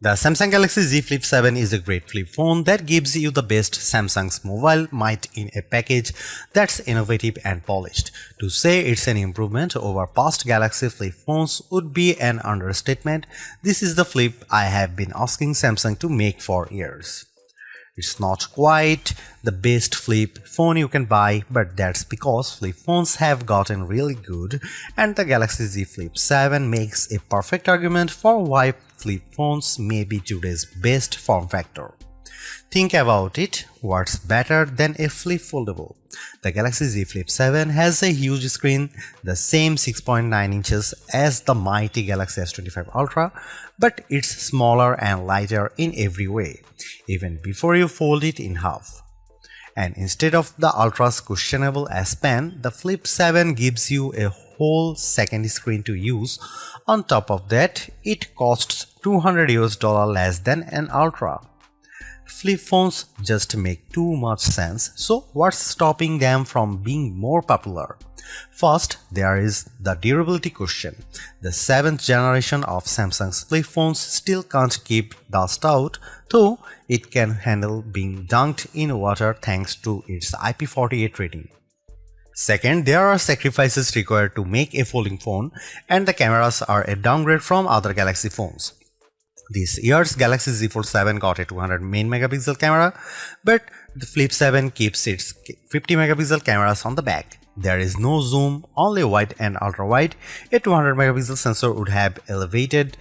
The Samsung Galaxy Z Flip 7 is a great flip phone that gives you the best Samsung's mobile might in a package that's innovative and polished. To say it's an improvement over past Galaxy flip phones would be an understatement. This is the flip I have been asking Samsung to make for years. It's not quite the best flip phone you can buy, but that's because flip phones have gotten really good, and the Galaxy Z Flip 7 makes a perfect argument for why flip phones may be today's best form factor. Think about it, what's better than a flip foldable? The Galaxy Z Flip 7 has a huge screen, the same 6.9 inches as the mighty Galaxy S25 Ultra, but it's smaller and lighter in every way, even before you fold it in half. And instead of the Ultra's questionable S Pen, the Flip 7 gives you a whole second screen to use. On top of that, it costs $200 less than an Ultra. Flip phones just make too much sense, so what's stopping them from being more popular? First, there is the durability question. The 7th generation of Samsung's flip phones still can't keep dust out, though it can handle being dunked in water thanks to its IP48 rating. Second, there are sacrifices required to make a folding phone, and the cameras are a downgrade from other Galaxy phones. This year's Galaxy Z Fold 7 got a 200 main megapixel camera, but the Flip 7 keeps its 50 megapixel cameras on the back. There is no zoom, only wide and ultra wide. A 200 megapixel sensor would have elevated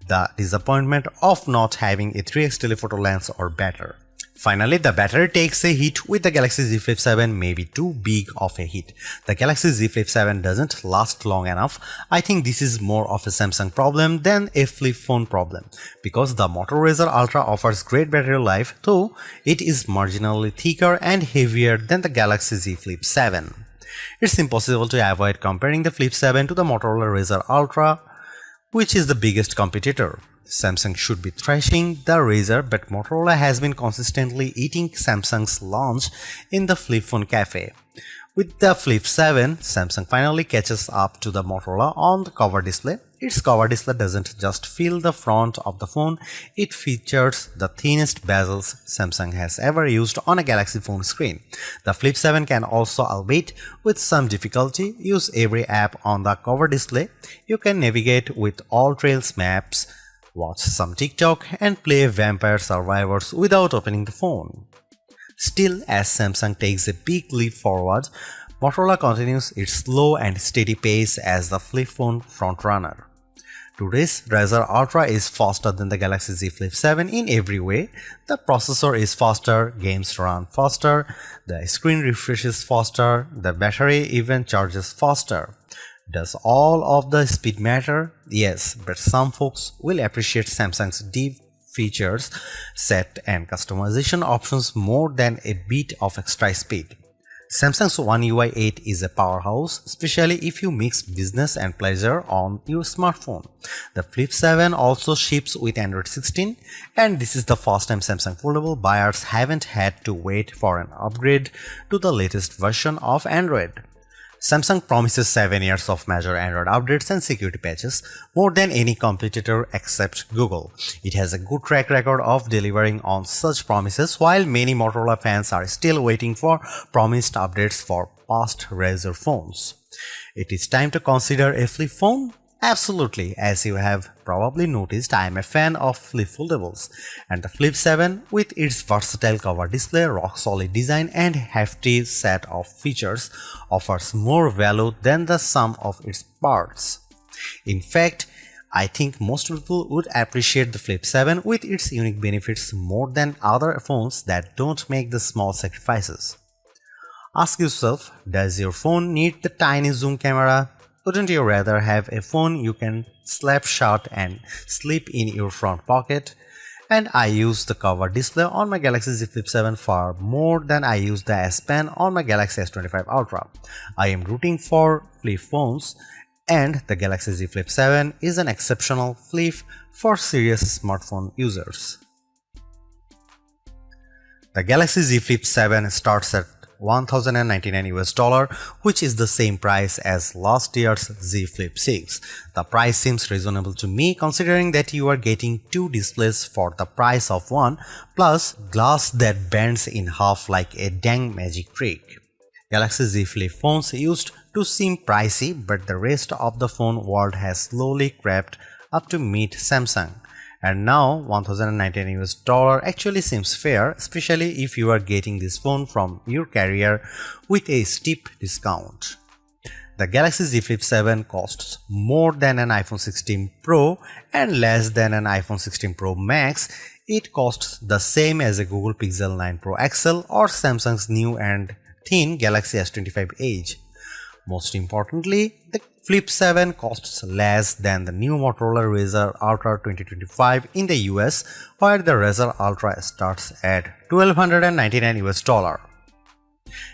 the disappointment of not having a 3x telephoto lens or better. Finally, the battery takes a hit with the Galaxy Z Flip 7, maybe too big of a hit. The Galaxy Z Flip 7 doesn't last long enough. I think this is more of a Samsung problem than a flip phone problem, because the Moto Razr Ultra offers great battery life, though it is marginally thicker and heavier than the Galaxy Z Flip 7. It's impossible to avoid comparing the Flip 7 to the Motorola Razr Ultra, which is the biggest competitor. Samsung should be thrashing the Razr, but Motorola has been consistently eating Samsung's lunch in the flip phone cafe. With the Flip 7, Samsung finally catches up to the Motorola on the cover display. Its cover display doesn't just fill the front of the phone, it features the thinnest bezels Samsung has ever used on a Galaxy phone screen. The Flip 7 can also, albeit with some difficulty, use every app on the cover display. You can navigate with all Trails maps, watch some TikTok, and play Vampire Survivors without opening the phone. Still, as Samsung takes a big leap forward, Motorola continues its slow and steady pace as the flip phone frontrunner. Today's Razr Ultra is faster than the Galaxy Z Flip 7 in every way. The processor is faster, games run faster, the screen refreshes faster, the battery even charges faster. Does all of the speed matter? Yes, but some folks will appreciate Samsung's deep features set and customization options more than a bit of extra speed. Samsung's One UI 8 is a powerhouse, especially if you mix business and pleasure on your smartphone. The Flip 7 also ships with Android 16, and this is the first time Samsung Foldable buyers haven't had to wait for an upgrade to the latest version of Android. Samsung promises 7 years of major Android updates and security patches, more than any competitor except Google. It has a good track record of delivering on such promises, while many Motorola fans are still waiting for promised updates for past Razr phones. It is time to consider a flip phone? Absolutely, as you have probably noticed, I am a fan of flip foldables, and the Flip 7, with its versatile cover display, rock-solid design, and hefty set of features, offers more value than the sum of its parts. In fact, I think most people would appreciate the Flip 7 with its unique benefits more than other phones that don't make the small sacrifices. Ask yourself, does your phone need the tiny zoom camera? Wouldn't you rather have a phone you can slap shut and slip in your front pocket? And I use the cover display on my Galaxy Z Flip 7 far more than I use the S Pen on my Galaxy S25 Ultra. I am rooting for flip phones, and the Galaxy Z Flip 7 is an exceptional flip for serious smartphone users. The Galaxy Z Flip 7 starts at $1,099, which is the same price as last year's Z Flip 6. The price seems reasonable to me considering that you are getting two displays for the price of one, plus glass that bends in half like a dang magic trick. Galaxy Z Flip phones used to seem pricey, but the rest of the phone world has slowly crept up to meet Samsung. And now $1,099 actually seems fair, especially if you are getting this phone from your carrier with a steep discount. The Galaxy Z Flip 7 costs more than an iPhone 16 Pro and less than an iPhone 16 Pro Max. It costs the same as a Google Pixel 9 Pro XL or Samsung's new and thin Galaxy S25 Edge. Most importantly, the Flip 7 costs less than the new Motorola Razr Ultra 2025 in the US, where the Razr Ultra starts at $1,299.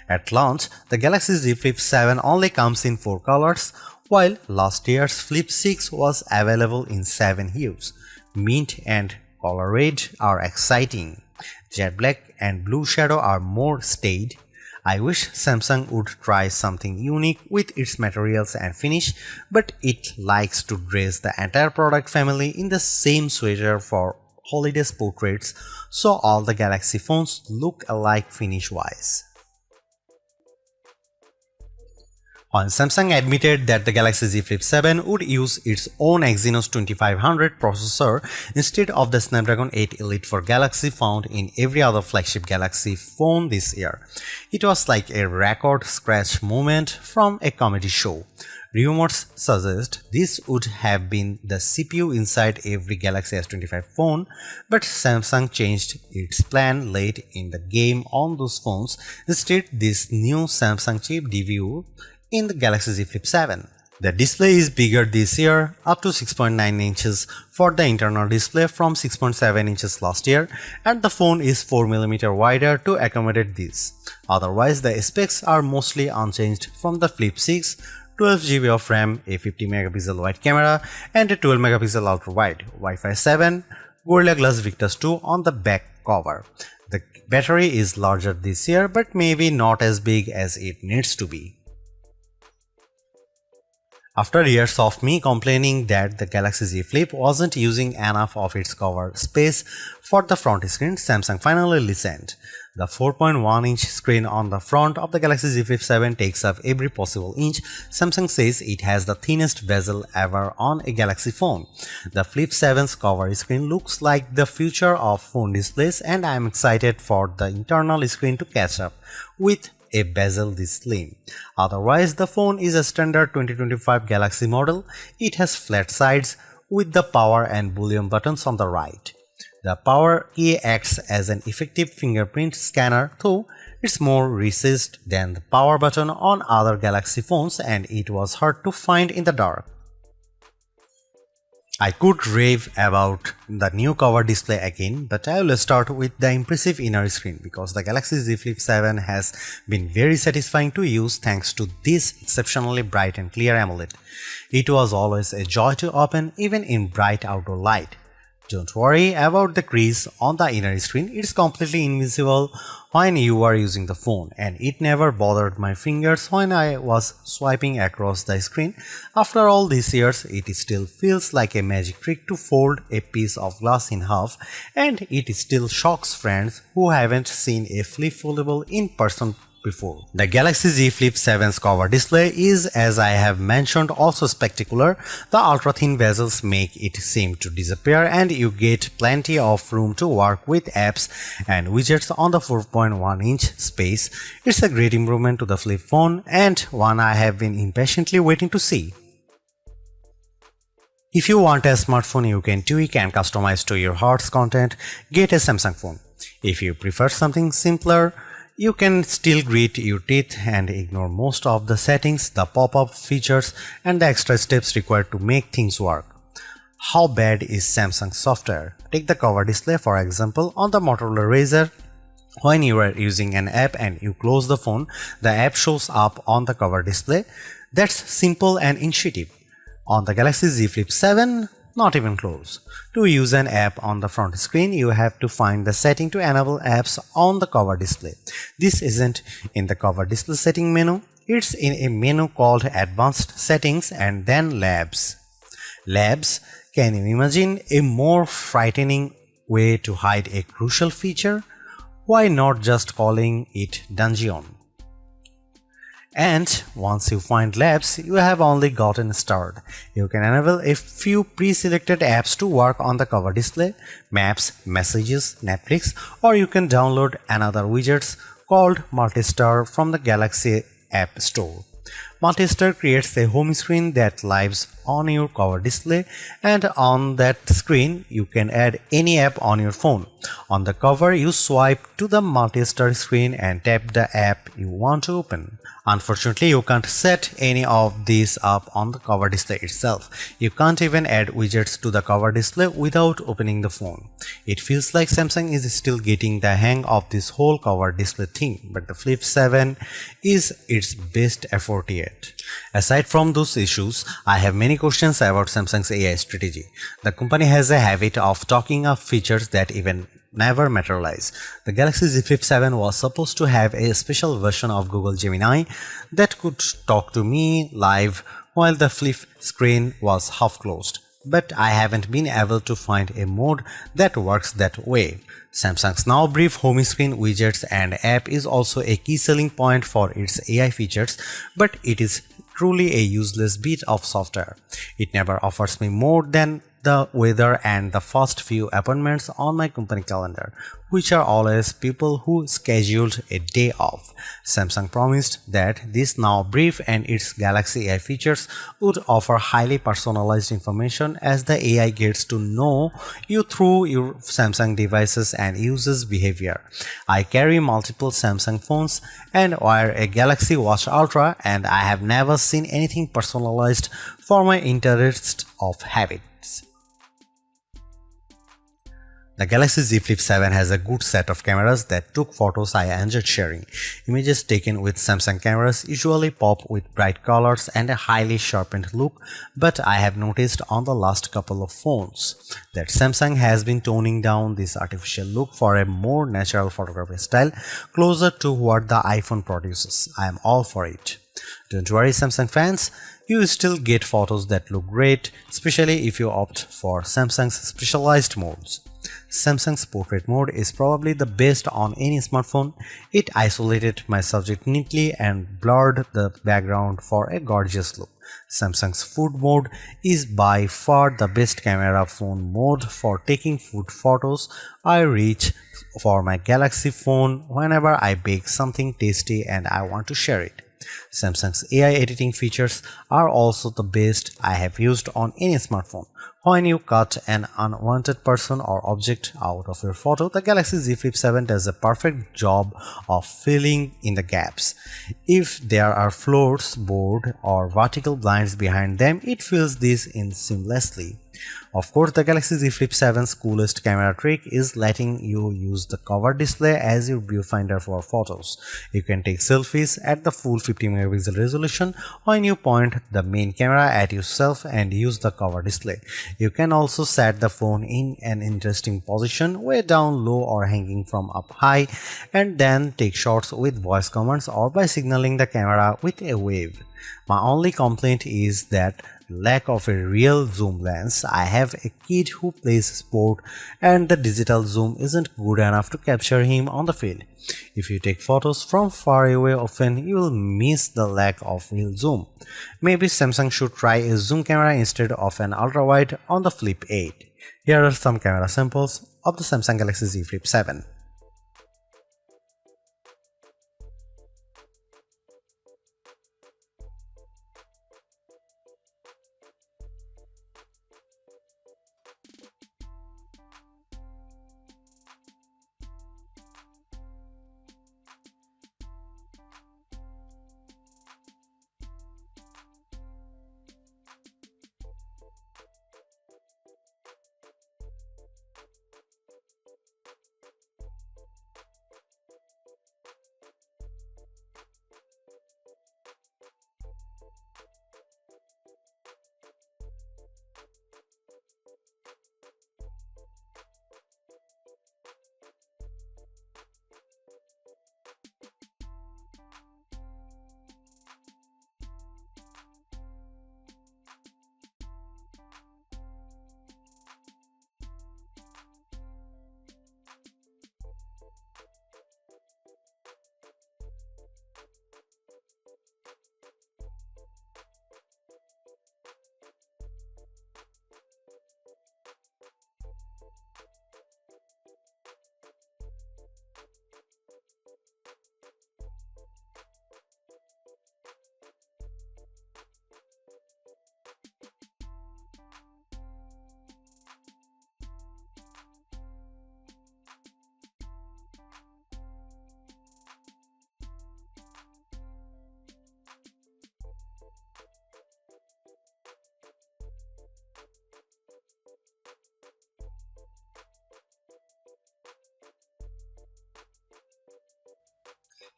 At launch, the Galaxy Z Flip 7 only comes in 4 colors, while last year's Flip 6 was available in 7 hues. Mint and color red are exciting. Jet black and blue shadow are more staid. I wish Samsung would try something unique with its materials and finish, but it likes to dress the entire product family in the same sweater for holiday portraits, so all the Galaxy phones look alike finish-wise. While Samsung admitted that the Galaxy Z Flip 7 would use its own Exynos 2500 processor instead of the Snapdragon 8 Elite for Galaxy found in every other flagship Galaxy phone this year, it was like a record scratch moment from a comedy show. Rumors suggest this would have been the CPU inside every Galaxy S25 phone, but Samsung changed its plan late in the game on those phones. Instead, this new Samsung chip debuted in the Galaxy Z Flip 7. The display is bigger this year, up to 6.9 inches for the internal display from 6.7 inches last year, and the phone is 4mm wider to accommodate this. Otherwise, the specs are mostly unchanged from the Flip 6, 12GB of RAM, a 50MP wide camera, and a 12MP ultra-wide, Wi-Fi 7, Gorilla Glass Victus 2 on the back cover. The battery is larger this year, but maybe not as big as it needs to be. After years of me complaining that the Galaxy Z Flip wasn't using enough of its cover space for the front screen, Samsung finally listened. The 4.1-inch screen on the front of the Galaxy Z Flip 7 takes up every possible inch. Samsung says it has the thinnest bezel ever on a Galaxy phone. The Flip 7's cover screen looks like the future of phone displays, and I am excited for the internal screen to catch up with a bezel this slim. Otherwise, the phone is a standard 2025 Galaxy model. It has flat sides with the power and volume buttons on the right. The power key acts as an effective fingerprint scanner, though it's more recessed than the power button on other Galaxy phones, and it was hard to find in the dark. I could rave about the new cover display again, but I will start with the impressive inner screen because the Galaxy Z Flip 7 has been very satisfying to use thanks to this exceptionally bright and clear AMOLED. It was always a joy to open even in bright outdoor light. Don't worry about the crease on the inner screen, it's completely invisible when you are using the phone, and it never bothered my fingers when I was swiping across the screen. After all these years, it still feels like a magic trick to fold a piece of glass in half, and it still shocks friends who haven't seen a Flip Foldable in person before. The Galaxy Z Flip 7's cover display is, as I have mentioned, also spectacular. The ultra-thin bezels make it seem to disappear, and you get plenty of room to work with apps and widgets on the 4.1-inch space. It's a great improvement to the Flip phone, and one I have been impatiently waiting to see. If you want a smartphone you can tweak and customize to your heart's content, get a Samsung phone. If you prefer something simpler, you can still grit your teeth and ignore most of the settings, the pop-up features, and the extra steps required to make things work. How bad is Samsung software? Take the cover display for example. On the Motorola Razr, when you are using an app and you close the phone, the app shows up on the cover display. That's simple and intuitive. On the Galaxy Z Flip 7, Not even close. To use an app on the front screen, you have to find the setting to enable apps on the cover display. This isn't in the cover display setting menu, it's in a menu called Advanced Settings and then Labs. Labs, can you imagine a more frightening way to hide a crucial feature? Why not just calling it Dungeon? And once you find Labs, you have only gotten started. You can enable a few pre-selected apps to work on the cover display, Maps, Messages, Netflix, or you can download another widgets called Multistar from the Galaxy App Store. Multistar creates a home screen that lives on your cover display, and on that screen you can add any app on your phone. On the cover, you swipe to the Multistar screen and tap the app you want to open. Unfortunately, you can't set any of these up on the cover display itself. You can't even add widgets to the cover display without opening the phone. It feels like Samsung is still getting the hang of this whole cover display thing, but the Flip 7 is its best effort yet. Aside from those issues, I have many questions about Samsung's AI strategy. The company has a habit of talking up features that even never materialize. The Galaxy Z Flip 7 was supposed to have a special version of Google Gemini that could talk to me live while the flip screen was half closed. But I haven't been able to find a mode that works that way. Samsung's now brief home screen widgets and app is also a key selling point for its AI features, but it is truly a useless bit of software. It never offers me more than the weather and the first few appointments on my company calendar, which are always people who scheduled a day off. Samsung promised that this now brief and its Galaxy AI features would offer highly personalized information as the AI gets to know you through your Samsung devices and uses behavior. I carry multiple Samsung phones and wear a Galaxy Watch Ultra, and I have never seen anything personalized for my interests of habits. The Galaxy Z Flip 7 has a good set of cameras that took photos I enjoyed sharing. Images taken with Samsung cameras usually pop with bright colors and a highly sharpened look, but I have noticed on the last couple of phones that Samsung has been toning down this artificial look for a more natural photography style closer to what the iPhone produces. I am all for it. Don't worry, Samsung fans, you still get photos that look great, especially if you opt for Samsung's specialized modes. Samsung's portrait mode is probably the best on any smartphone. It isolated my subject neatly and blurred the background for a gorgeous look. Samsung's food mode is by far the best camera phone mode for taking food photos. I reach for my Galaxy phone whenever I bake something tasty and I want to share it. Samsung's AI editing features are also the best I have used on any smartphone. When you cut an unwanted person or object out of your photo, the Galaxy Z Flip 7 does a perfect job of filling in the gaps. If there are floors, board, or vertical blinds behind them, it fills this in seamlessly. Of course, the Galaxy Z Flip 7's coolest camera trick is letting you use the cover display as your viewfinder for photos. You can take selfies at the full 50 megapixel resolution when you point the main camera at yourself and use the cover display. You can also set the phone in an interesting position, way down low or hanging from up high, and then take shots with voice commands or by signaling the camera with a wave. My only complaint is that lack of a real zoom lens. I have a kid who plays sport and the digital zoom isn't good enough to capture him on the field. If you take photos from far away often, you will miss the lack of real zoom. Maybe Samsung should try a zoom camera instead of an ultra-wide on the Flip 8. Here are some camera samples of the Samsung Galaxy Z Flip 7.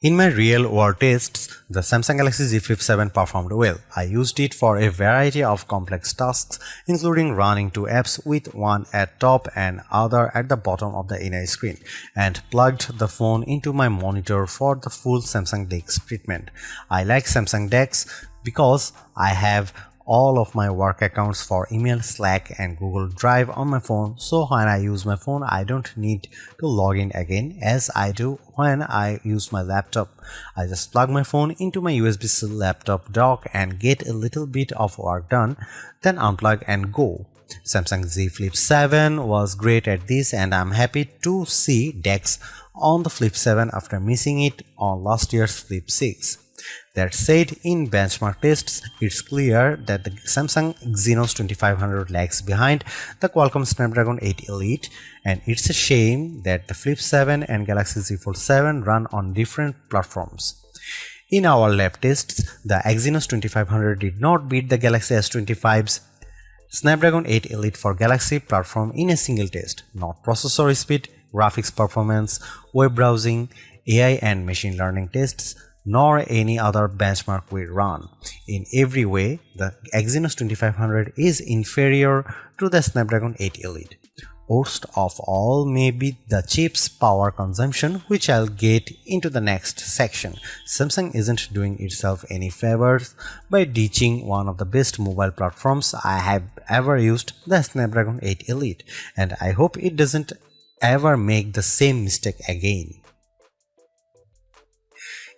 In my real-world tests, the Samsung Galaxy Z Flip 7 performed well. I used it for a variety of complex tasks, including running two apps with one at top and other at the bottom of the inner screen, and plugged the phone into my monitor for the full Samsung DeX treatment. I like Samsung DeX because I have all of my work accounts for email, Slack and Google Drive on my phone, so when I use my phone I don't need to log in again as I do when I use my laptop. I just plug my phone into my USB-C laptop dock and get a little bit of work done, then unplug and go. Samsung Z Flip 7 was great at this, and I'm happy to see DeX on the Flip 7 after missing it on last year's Flip 6. That said, in benchmark tests, it's clear that the Samsung Exynos 2500 lags behind the Qualcomm Snapdragon 8 Elite, and it's a shame that the Flip 7 and Galaxy Z Fold 7 run on different platforms. In our lab tests, the Exynos 2500 did not beat the Galaxy S25's Snapdragon 8 Elite for Galaxy platform in a single test. Not processor speed, graphics performance, web browsing, AI and machine learning tests, nor any other benchmark we run. In every way, the Exynos 2500 is inferior to the Snapdragon 8 Elite. Worst of all may be the chip's power consumption, which I'll get into the next section. Samsung isn't doing itself any favors by ditching one of the best mobile platforms I have ever used, the Snapdragon 8 Elite, and I hope it doesn't ever make the same mistake again.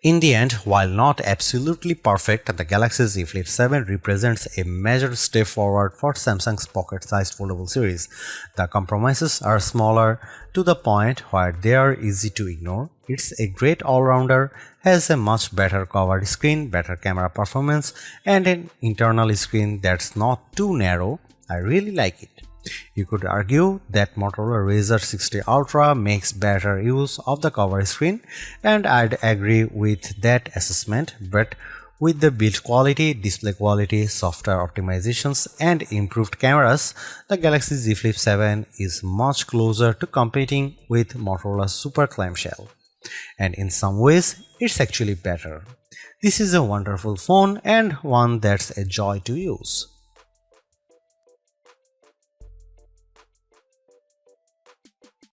In the end, while not absolutely perfect, the Galaxy Z Flip 7 represents a major step forward for Samsung's pocket-sized foldable series. The compromises are smaller to the point where they are easy to ignore. It's a great all-rounder, has a much better covered screen, better camera performance, and an internal screen that's not too narrow. I really like it. You could argue that Motorola Razr 60 Ultra makes better use of the cover screen, and I'd agree with that assessment, but with the build quality, display quality, software optimizations and improved cameras, the Galaxy Z Flip 7 is much closer to competing with Motorola's Super Clamshell. And in some ways, it's actually better. This is a wonderful phone and one that's a joy to use.